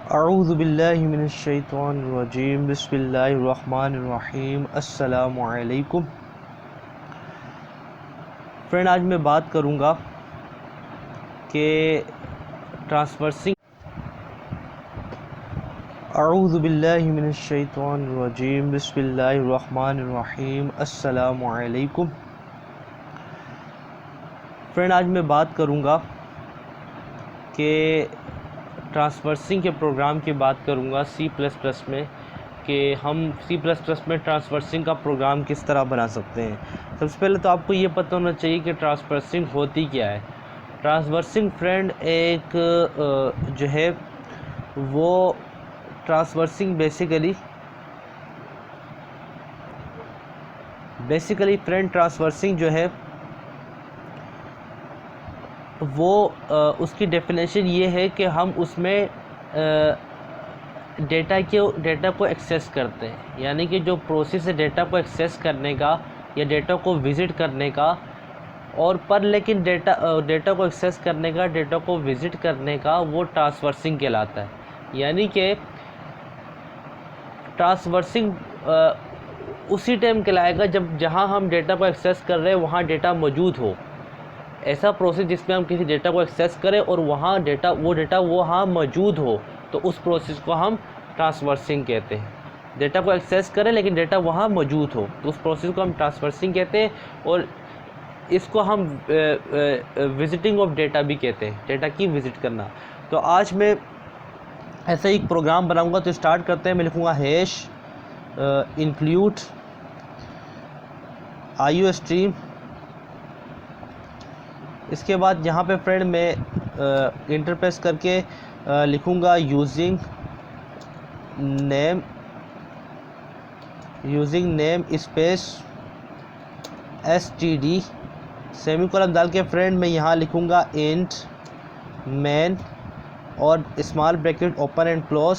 अऊज़ु बिल्लाहि मिनश शैतानिर रजीम बिस्मिल्लाहिर रहमानिर रहीम अस्सलामु अलैकुम। फ्रेंड, आज मैं बात करूँगा कि ट्रांसवर्सिंग। अऊज़ु बिल्लाहि मिनश शैतानिर रजीम बिस्मिल्लाहिर रहमानिर रहीम अस्सलामु अलैकुम। फ्रेंड, आज मैं बात करूँगा कि ट्रांसवर्सिंग के प्रोग्राम की बात करूँगा C++ में, कि हम C++ में ट्रांसवर्सिंग का प्रोग्राम किस तरह बना सकते हैं। सबसे पहले तो आपको ये पता होना चाहिए कि ट्रांसवर्सिंग होती क्या है। ट्रांसवर्सिंग फ्रेंड एक जो है वो ट्रांसवर्सिंग बेसिकली फ्रेंड ट्रांसवर्सिंग जो है वो उसकी डेफिनेशन ये है कि हम उसमें डेटा को एक्सेस करते हैं, यानी कि जो प्रोसेस है डेटा को एक्सेस करने का या डेटा को विज़िट करने का, लेकिन डेटा को एक्सेस करने का, डेटा को विज़िट करने का वो ट्रांसवर्सिंग कहलाता है। यानी कि ट्रांसवर्सिंग उसी टाइम कहलाएगा जहाँ हम डेटा को एक्सेस कर रहे हैं वहाँ डेटा मौजूद हो। ऐसा प्रोसेस जिसमें हम किसी डेटा को एक्सेस करें और वहाँ डेटा वहाँ मौजूद हो, तो उस प्रोसेस को हम ट्रांसवर्सिंग कहते हैं। डेटा को एक्सेस करें लेकिन डेटा वहाँ मौजूद हो, तो उस प्रोसेस को हम ट्रांसवर्सिंग कहते हैं। और इसको हम विजिटिंग ऑफ डेटा भी कहते हैं, डेटा की विज़िट करना। तो आज मैं ऐसा एक प्रोग्राम बनाऊंगा। तो स्टार्ट करते हैं। मैं लिखूँगा हैश इंक्लूड IO स्ट्रीम। इसके बाद यहाँ पे फ्रेंड मैं इंटरप्रेस करके लिखूँगा using name space std semicolon डाल के फ्रेंड मैं यहाँ लिखूँगा इंट मैन और small bracket open and close.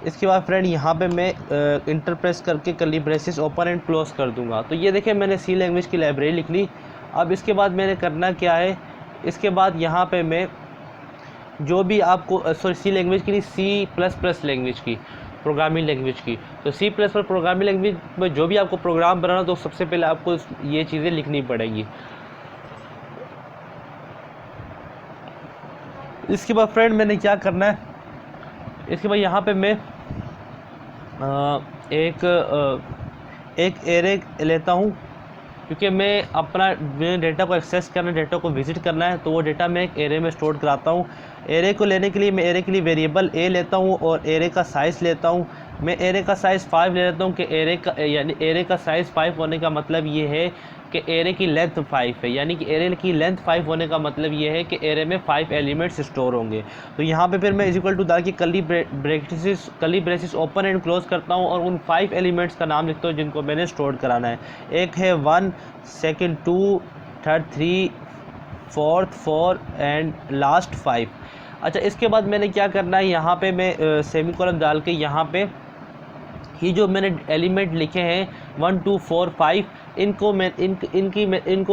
इसके बाद फ्रेंड यहाँ पे मैं इंटरप्रेस करके curly braces open and close कर दूँगा। तो ये देखिए मैंने C लैंग्वेज की लाइब्रेरी लिख ली। अब इसके बाद मैंने करना क्या है, इसके बाद यहाँ पे मैं जो भी आपको C लैंग्वेज की नहीं, C++ लैंग्वेज की, प्रोग्रामिंग लैंग्वेज की। तो C++ प्रोग्रामिंग लैंग्वेज में जो भी आपको प्रोग्राम बनाना, तो सबसे पहले आपको ये चीज़ें लिखनी पड़ेगी। इसके बाद फ्रेंड मैंने क्या करना है, इसके बाद यहाँ पे मैं एक एरे लेता हूँ, क्योंकि मैं डेटा को एक्सेस करना है, डेटा को विज़िट करना है, तो वो डेटा मैं एक एरे में स्टोर कराता हूँ। एरे को लेने के लिए मैं एरे के लिए वेरिएबल a लेता हूँ और एरे का साइज़ लेता हूँ। मैं एरे का साइज़ 5 ले लेता हूँ कि एरे का साइज़ 5 होने का मतलब ये है कि एरे की लेंथ 5 है। यानी कि एरे की लेंथ 5 होने का मतलब ये है कि एरे में 5 एलिमेंट्स स्टोर होंगे। तो यहाँ पे फिर मैं इक्वल टू डाल के curly braces open and close करता हूँ और उन 5 एलिमेंट्स का नाम लिखता हूँ जिनको मैंने स्टोर कराना है। एक है 1, second 2, third 3, fourth 4 and last 5। अच्छा, इसके बाद मैंने क्या करना है, यहाँ पे मैं सेमीकोलन डाल के यहाँ पे ये जो मैंने एलिमेंट लिखे हैं 1 2 4 5, इनको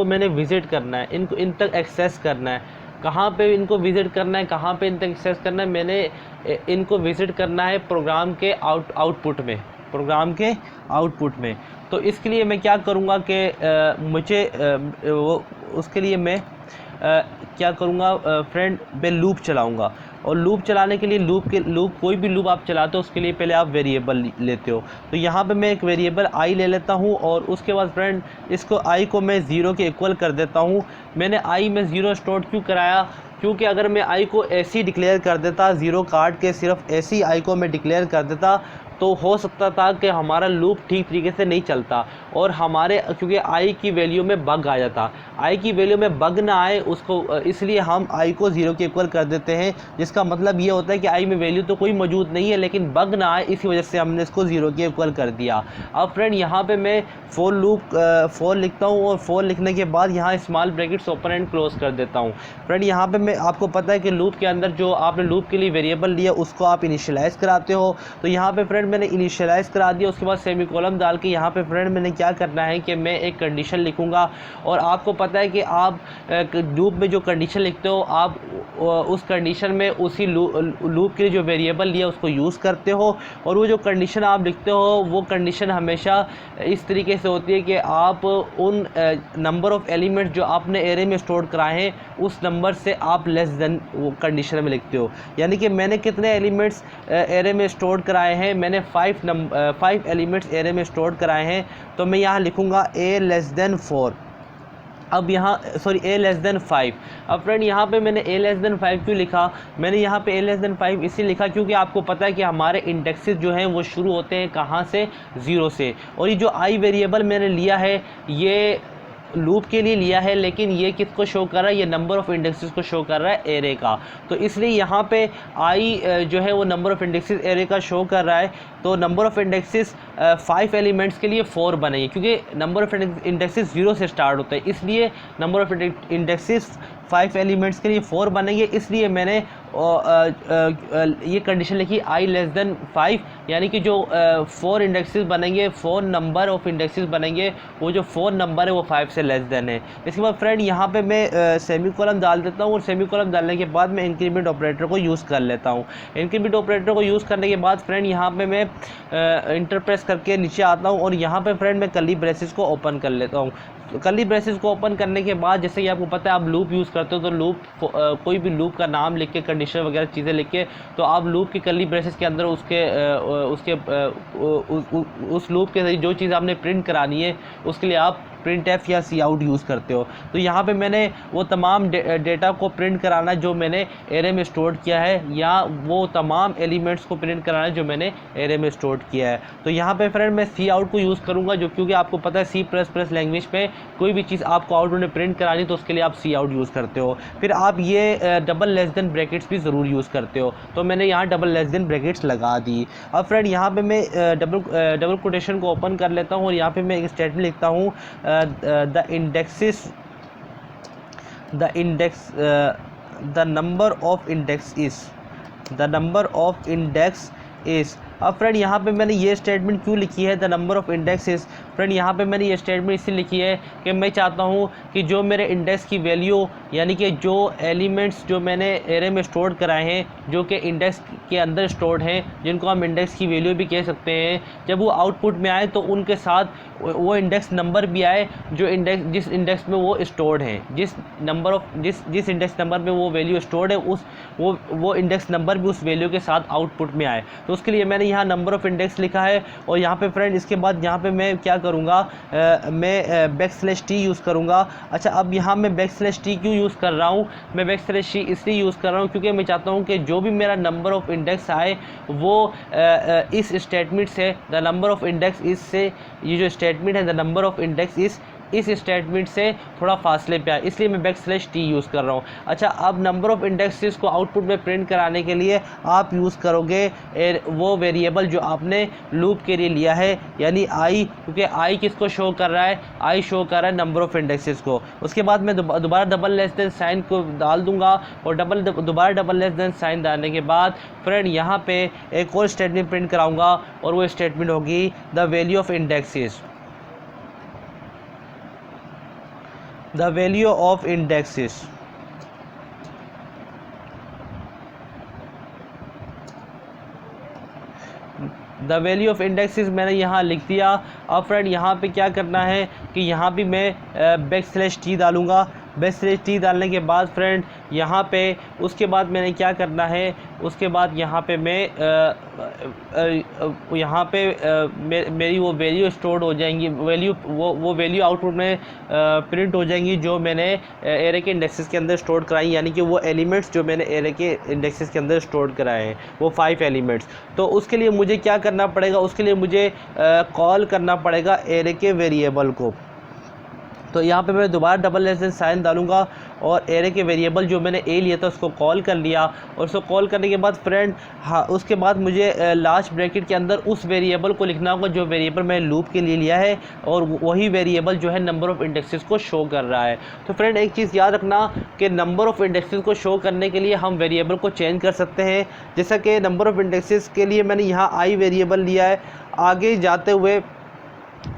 मैंने विज़िट करना है, इन तक एक्सेस करना है। कहाँ पे इनको विज़िट करना है, कहाँ पे इन तक एक्सेस करना है, मैंने इनको विज़िट करना है प्रोग्राम के आउटपुट में। तो इसके लिए मैं क्या करूँगा कि उसके लिए मैं क्या करूँगा फ्रेंड, मैं लूप चलाऊँगा। और लूप चलाने के लिए कोई भी लूप आप चलाते हो उसके लिए पहले आप वेरिएबल लेते हो। तो यहाँ पे मैं एक वेरिएबल i ले लेता हूँ और उसके बाद फ्रेंड इसको i को मैं 0 के इक्वल कर देता हूँ। मैंने i में 0 स्टोर क्यों कराया, क्योंकि अगर मैं i को ऐसे ही डिक्लेयर कर देता, 0 काट के सिर्फ ऐसे ही i को मैं डिक्लेयर कर देता, तो हो सकता था कि हमारा लूप ठीक तरीके से नहीं चलता और क्योंकि i की वैल्यू में बग आ जाता। i की वैल्यू में बग ना आए उसको, इसलिए हम i को 0 के इक्वल कर देते हैं, जिसका मतलब ये होता है कि i में वैल्यू तो कोई मौजूद नहीं है लेकिन बग ना आए, इसी वजह से हमने इसको 0 के इक्वल कर दिया। अब फ्रेंड यहाँ पे मैं फोर लिखता हूँ और फोर लिखने के बाद यहाँ small brackets open and close कर देता हूँ। फ्रेंड यहाँ पे मैं आपको पता है कि लूप के अंदर जो आपने लूप के लिए वेरिएबल लिया उसको आप इनिशियलाइज़ कराते हो। तो यहाँ पे फ्रेंड मैंने इनिशियलाइज़ करा दिया। उसके बाद सेमी कॉलम डाल के यहाँ पे फ्रेंड मैंने क्या करना है कि मैं एक कंडीशन लिखूँगा। और आपको पता है कि आप लूप में जो कंडीशन लिखते हो आप उस कंडीशन में उसी लूप के लिए जो वेरिएबल लिया उसको यूज़ करते हो। और वो जो कंडीशन आप लिखते हो वो कंडीशन हमेशा इस तरीके से होती है कि आप उन नंबर ऑफ़ एलिमेंट्स जो आपने एरे में स्टोर कराए हैं उस नंबर से आप लेस देन वो कंडीशन में लिखते हो। यानी कि मैंने कितने एलिमेंट्स एरे में स्टोर कराए हैं, मैंने 5 एलिमेंट्स एरे में स्टोर कराए हैं, तो मैं यहाँ लिखूँगा a लेस देन 4। अब यहाँ a लेस देन 5। अब फ्रेंड यहाँ पे मैंने a लेस देन 5 क्यों लिखा? मैंने यहाँ पे a लेस देन 5 इसलिए लिखा क्योंकि आपको पता है कि हमारे इंडेक्सेस जो हैं वो शुरू होते हैं कहाँ से? 0 से। और ये जो i वेरिएबल मैंने लिया है ये लूप के लिए लिया है, लेकिन ये किसको शो कर रहा है? ये नंबर ऑफ़ इंडेक्सेस को शो कर रहा है एरे का। तो इसलिए यहाँ पे आई जो है वो नंबर ऑफ़ इंडेक्सेस एरे का शो कर रहा है। तो नंबर ऑफ़ इंडेक्सेस 5 एलिमेंट्स के लिए 4 बनेंगे क्योंकि नंबर ऑफ़ इंडेक्सेस 0 से स्टार्ट होता है, इसलिए नंबर ऑफ़ इंडेक्सेस 5 एलिमेंट्स के लिए 4 बनेंगे। इसलिए मैंने ये कंडीशन लिखी i लेस देन 5, यानी कि जो 4 इंडेक्सेस बनेंगे, 4 नंबर ऑफ़ इंडेक्सेस बनेंगे, वो जो 4 नंबर है वो 5 से लेस देन है। इसके बाद फ्रेंड यहाँ पे मैं सेमी कॉलम डाल देता हूँ और सेमी कॉलम डालने के बाद मैं इंक्रीमेंट ऑपरेटर को यूज़ कर लेता हूँ। इंक्रीमेंट ऑपरेटर को यूज़ करने के बाद फ्रेंड यहाँ पे मैं इंटर प्रेस करके नीचे आता हूँ और यहाँ पे फ्रेंड मैं कर्ली ब्रेसेस को ओपन कर लेता हूँ। कर्ली ब्रेसेस को ओपन करने के बाद जैसे कि आपको पता है आप लूप यूज़ करते हो, तो लूप कोई भी लूप का नाम लिख के कंडीशन वगैरह चीज़ें लिख के तो आप लूप की कर्ली ब्रेसेस के अंदर उस लूप के जो चीज़ आपने प्रिंट करानी है उसके लिए आप प्रिंट एफ या सी आउट यूज़ करते हो। तो यहाँ पे मैंने वो तमाम डेटा को प्रिंट कराना जो मैंने एरे में स्टोर किया है, या वो तमाम एलिमेंट्स को प्रिंट कराना जो मैंने एरे में स्टोर किया है। तो यहाँ पे फ्रेंड मैं सी आउट को यूज़ करूँगा, जो क्योंकि आपको पता है C++ लैंग्वेज में कोई भी चीज़ आपको आउटपुट में प्रिंट करानी तो उसके लिए आप सी आउट यूज़ करते हो। फिर आप ये डबल लेस देन ब्रैकेट्स भी ज़रूर यूज़ करते हो, तो मैंने यहाँ डबल लेस देन ब्रैकेट्स लगा दी। अब फ्रेंड यहाँ पे मैं डबल कोटेशन को ओपन कर लेता हूँ और यहाँ पे मैं एक स्टेटमेंट लिखता हूँ the number of index is। अब फ्रेंड यहाँ पे मैंने ये स्टेटमेंट क्यों लिखी है the number of indexes? Friend यहाँ पे मैंने ये स्टेटमेंट इसलिए लिखी है कि मैं चाहता हूँ कि जो मेरे इंडेक्स की वैल्यू, यानी कि जो एलिमेंट्स जो मैंने एरे में स्टोर कराए हैं जो कि इंडेक्स के अंदर स्टोर्ड हैं, जिनको हम इंडेक्स की वैल्यू भी कह सकते हैं, जब वो आउटपुट में आए तो उनके साथ वो इंडेक्स नंबर भी आए जो जिस इंडेक्स में वो स्टोर्ड हैं, जिस इंडेक्स नंबर में वो वैल्यू स्टोर्ड है वो इंडेक्स नंबर भी उस वैल्यू के साथ आउटपुट में आए। तो उसके लिए मैंने यहाँ नंबर ऑफ़ इंडेक्स लिखा है। और यहाँ पे फ्रेंड इसके बाद यहाँ पे मैं क्या करूँगा, मैं \t यूज़ करूँगा। अच्छा, अब यहाँ मैं \t क्यों यूज़ कर रहा हूँ? मैं \t इसलिए यूज़ कर रहा हूँ क्योंकि मैं चाहता हूँ कि जो भी मेरा नंबर ऑफ़ इंडेक्स आए वो इस स्टेटमेंट से द नंबर ऑफ़ इंडेक्स इस से, ये जो स्टेटमेंट है द नंबर ऑफ़ इंडेक्स इस स्टेटमेंट से थोड़ा फासले पे आए, इसलिए मैं \t यूज़ कर रहा हूँ। अच्छा, अब नंबर ऑफ़ इंडेक्सेस को आउटपुट में प्रिंट कराने के लिए आप यूज़ करोगे वो वेरिएबल जो आपने लूप के लिए लिया है, यानी i, क्योंकि i किसको शो कर रहा है? i शो कर रहा है नंबर ऑफ़ इंडेक्सेस को। उसके बाद मैं दोबारा डबल लेस देन साइन को डाल दूंगा और दोबारा डबल लेस देन साइन डालने के बाद फ्रेंड यहाँ पे एक और स्टेटमेंट प्रिंट कराऊँगा और वो स्टेटमेंट होगी the value of indexes. The value of indexes। The value of indexes मैंने यहाँ लिख दिया। अब फ्रेंड यहाँ पे क्या करना है कि यहाँ भी मैं \t डालूँगा। \t डालने के बाद फ्रेंड यहाँ पे उसके बाद मैंने क्या करना है, उसके बाद यहाँ पे मैं मेरी वो वैल्यू स्टोर हो जाएंगी, वो वैल्यू आउटपुट में प्रिंट हो जाएंगी जो मैंने एरे के इंडेक्सेस के अंदर स्टोर कराई, यानी कि वो एलिमेंट्स जो मैंने एरे के इंडेक्सेस के अंदर स्टोर कराए हैं वो 5 एलिमेंट्स। तो उसके लिए मुझे क्या करना पड़ेगा? उसके लिए मुझे कॉल करना पड़ेगा एरे के वेरिएबल को। तो यहाँ पे मैं दोबारा डबल लेस देन साइन डालूंगा और एरे के वेरिएबल जो मैंने ए लिया था उसको कॉल कर लिया, और उसको कॉल करने के बाद फ्रेंड हाँ उसके बाद मुझे लास्ट ब्रैकेट के अंदर उस वेरिएबल को लिखना होगा जो वेरिएबल मैंने लूप के लिए लिया है, और वही वेरिएबल जो है नंबर ऑफ़ इंडेक्सेस को शो कर रहा है। तो फ्रेंड एक चीज़ याद रखना कि नंबर ऑफ़ इंडेक्सेस को शो करने के लिए हम वेरिएबल को चेंज कर सकते हैं। जैसा कि नंबर ऑफ़ इंडेक्सेस के लिए मैंने यहाँ आई वेरिएबल लिया है। आगे जाते हुए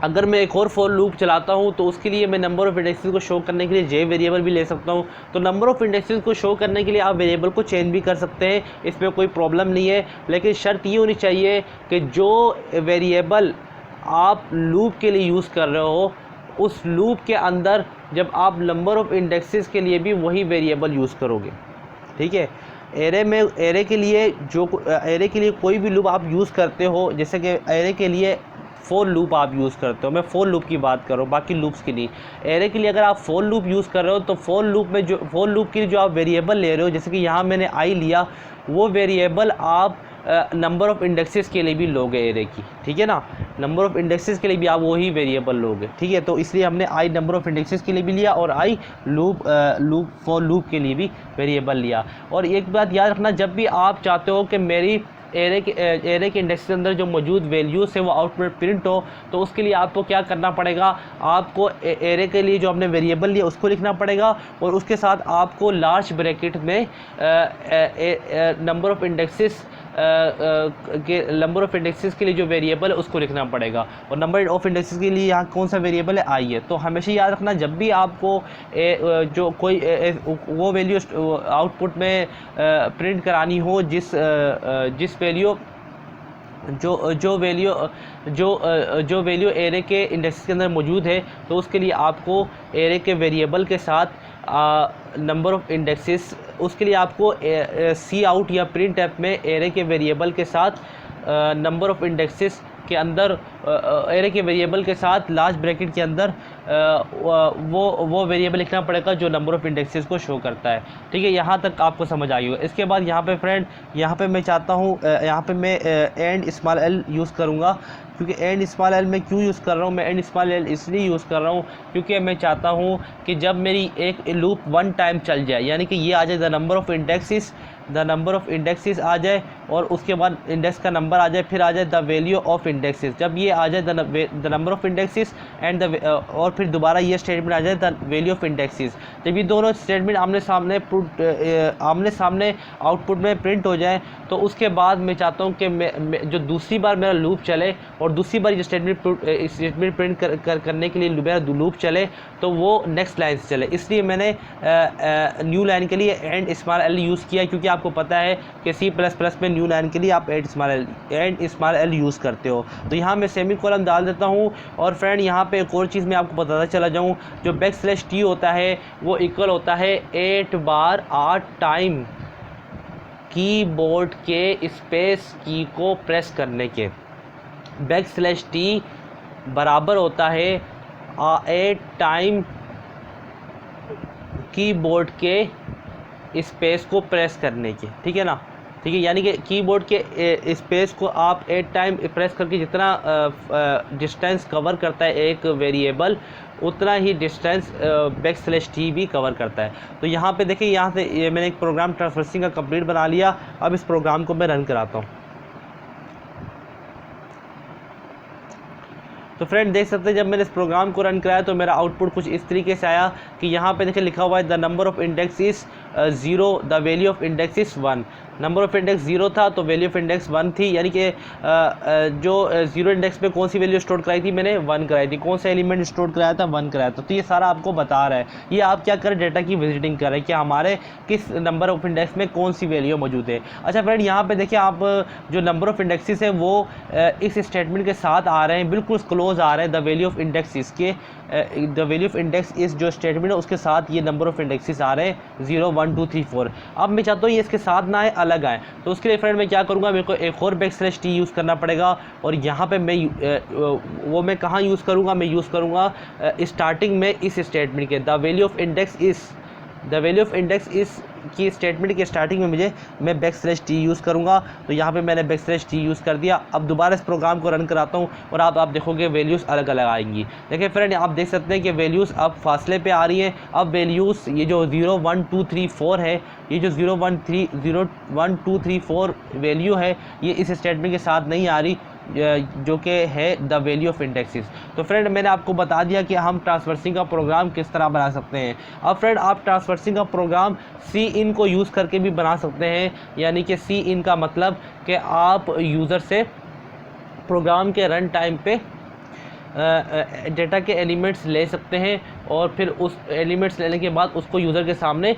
अगर मैं एक और फॉर लूप चलाता हूं तो उसके लिए मैं नंबर ऑफ़ इंडेक्सेस को शो करने के लिए जे वेरिएबल भी ले सकता हूं। तो नंबर ऑफ़ इंडेक्सेस को शो करने के लिए आप वेरिएबल को चेंज भी कर सकते हैं, इसमें कोई प्रॉब्लम नहीं है। लेकिन शर्त ये होनी चाहिए कि जो वेरिएबल आप लूप के लिए यूज़ कर रहे हो उस लूप के अंदर जब आप नंबर ऑफ़ इंडेक्सेस के लिए भी वही वेरिएबल यूज़ करोगे, ठीक है। एरे के लिए कोई भी लूप आप यूज़ करते हो, जैसे कि एरे के लिए फॉर लूप आप यूज़ करते हो, मैं फॉर लूप की बात कर रहा हूँ, बाकी लूप्स की नहीं। एरे के लिए अगर आप फॉर लूप यूज़ कर रहे हो तो फॉर लूप के लिए जो आप वेरिएबल ले रहे हो, जैसे कि यहाँ मैंने आई लिया, वो वेरिएबल आप नंबर ऑफ़ इंडेक्सेस के लिए भी लोगे एरे की, ठीक है ना। नंबर ऑफ़ इंडेक्सेस के लिए भी आप वही वेरिएबल लोगे, ठीक है। तो इसलिए हमने आई नंबर ऑफ़ इंडेक्सेस के लिए भी लिया और आई फॉर लूप के लिए भी वेरिएबल लिया। और एक बात याद रखना, जब भी आप चाहते हो कि मेरी एरे के इंडेक्स के अंदर जो मौजूद वैल्यूज़ है वो आउटपुट प्रिंट हो, तो उसके लिए आपको क्या करना पड़ेगा, आपको एरे के लिए जो आपने वेरिएबल लिया उसको लिखना पड़ेगा, और उसके साथ आपको लार्ज ब्रैकेट में नंबर ऑफ़ इंडेक्सेस के लिए जो वेरिएबल है उसको लिखना पड़ेगा। और नंबर ऑफ़ इंडेक्सेस के लिए यहाँ कौन सा वेरिएबल है, आई है। तो हमेशा याद रखना, जब भी आपको जो कोई वो वैल्यू आउटपुट में प्रिंट करानी हो, जिस वैल्यू जो वैल्यू एरे के इंडेक्स के अंदर मौजूद है, तो उसके लिए आपको एरे के वेरिएबल के साथ नंबर ऑफ़ इंडेक्सेस, उसके लिए आपको सी आउट या प्रिंट ऐप में एरे के वेरिएबल के साथ नंबर ऑफ़ इंडेक्सेस के अंदर एरे के वेरिएबल के साथ लास्ट ब्रैकेट के अंदर वो वेरिएबल लिखना पड़ेगा जो नंबर ऑफ़ इंडेक्सेस को शो करता है, ठीक है। यहाँ तक आपको समझ आई हो। इसके बाद यहाँ पे फ्रेंड, यहाँ पे मैं चाहता हूँ, यहाँ पे मैं एंड स्मॉल एल यूज़ करूँगा, क्योंकि एंड स्मॉल एल मैं क्यों यूज़ कर रहा हूँ, मैं एंड स्मॉल एल इसलिए यूज़ कर रहा हूँ क्योंकि मैं चाहता हूँ कि जब मेरी एक लूप वन टाइम चल जाए, यानी कि ये आ जाए द नंबर ऑफ़ इंडेक्सेस आ जाए, और उसके बाद इंडेक्स का नंबर आ जाए, फिर आ जाए द वैल्यू ऑफ़ इंडेक्सेस। जब ये आ जाए the number of indexes and और फिर दोबारा ये स्टेटमेंट आ जाए द वैल्यू ऑफ़ इंडेक्सेस, जब ये दोनों स्टेटमेंट आमने सामने आउटपुट में प्रिंट हो जाए, तो उसके बाद मैं चाहता हूँ कि जो दूसरी बार मेरा लूप चले और दूसरी बार ये स्टेटमेंट प्रिंट करने के लिए मेरा लूप चले, तो वो नेक्स्ट लाइन से चले। इसलिए मैंने न्यू लाइन के लिए एंड स्मॉल एल यूज़ किया, क्योंकि आपको पता है कि C++ में न्यू लाइन के लिए आप एंड स्मॉल एल यूज़ करते हो। तो यहाँ मैं सेमी कोलन डाल देता हूँ। और फ्रेंड यहाँ पे एक और चीज़ मैं आपको बताता चला जाऊँ, जो \t होता है वो इक्वल होता है 8 बार 8 टाइम कीबोर्ड के स्पेस की को प्रेस करने के। \t बराबर होता है 8 टाइम कीबोर्ड के स्पेस को प्रेस करने के, ठीक है ना, ठीक है। यानी कि कीबोर्ड के स्पेस को आप 8 टाइम प्रेस करके जितना डिस्टेंस कवर करता है एक वेरिएबल, उतना ही डिस्टेंस \t भी कवर करता है। तो यहाँ पे देखिए, यहाँ से मैंने एक प्रोग्राम ट्रांसफरेंसिंग का कंप्लीट बना लिया। अब इस प्रोग्राम को मैं रन कराता हूँ। तो फ्रेंड देख सकते हैं, जब मैंने इस प्रोग्राम को रन कराया तो मेरा आउटपुट कुछ इस तरीके से आया कि यहाँ पे देखिए लिखा हुआ है the number of index is 0, the value of index is 1। Number of index 0 था तो वैल्यू ऑफ़ इंडेक्स 1 थी, यानी कि जो 0 इंडेक्स पे कौन सी वैल्यू स्टोर कराई थी, मैंने 1 कराई थी। कौन सा एलिमेंट स्टोर कराया था, 1 कराया था। तो ये सारा आपको बता रहा है। ये आप क्या करें, डेटा की विजिटिंग करें कि हमारे किस नंबर ऑफ़ इंडेक्स में कौन सी वैल्यू मौजूद है। अच्छा फ्रेंड, यहाँ पे देखिए आप जो नंबर ऑफ़ इंडेक्सेस है वो इस स्टेटमेंट के साथ आ रहे हैं, बिल्कुल क्लोज आ रहे हैं। द वैल्यू ऑफ़ इंडेक्स इसके द वैल्यू ऑफ़ इंडेक्स इस जो स्टेटमेंट है उसके साथ ये नंबर ऑफ़ इंडेक्सेस आ रहे हैं 0, 1, 2, 3, 4। अब मैं चाहता हूँ ये इसके साथ ना आए, अलग आए। तो उसके लिए फ्रेंड मैं क्या करूँगा, मेरे को एक और \t यूज़ करना पड़ेगा। और यहाँ पे मैं कहाँ यूज़ करूँगा, मैं यूज़ करूँगा स्टार्टिंग में इस स्टेटमेंट के the value of index is की स्टेटमेंट के स्टार्टिंग में मैं \t यूज़ करूँगा। तो यहाँ पे मैंने \t यूज़ कर दिया। अब दोबारा इस प्रोग्राम को रन कराता हूँ और आप देखोगे वैल्यूज़ अलग अलग आएंगी। देखिए फ्रेंड, आप देख सकते हैं कि वैल्यूज़ अब फासले पे आ रही हैं। अब वैल्यूज़ ये जो 0 1 2 3 4 है, ये जो 0 1 2 3 4 वैल्यू है, ये इस स्टेटमेंट के साथ नहीं आ रही, जो कि है द वैल्यू ऑफ इंडेक्सेस। तो फ्रेंड, मैंने आपको बता दिया कि हम ट्रांसवर्सिंग का प्रोग्राम किस तरह बना सकते हैं। अब फ्रेंड, आप ट्रांसवर्सिंग का प्रोग्राम सी इन को यूज़ करके भी बना सकते हैं। यानी कि सी इन का मतलब कि आप यूज़र से प्रोग्राम के रन टाइम पे डेटा के एलिमेंट्स ले सकते हैं और फिर उस एलिमेंट्स लेने के बाद उसको यूज़र के सामने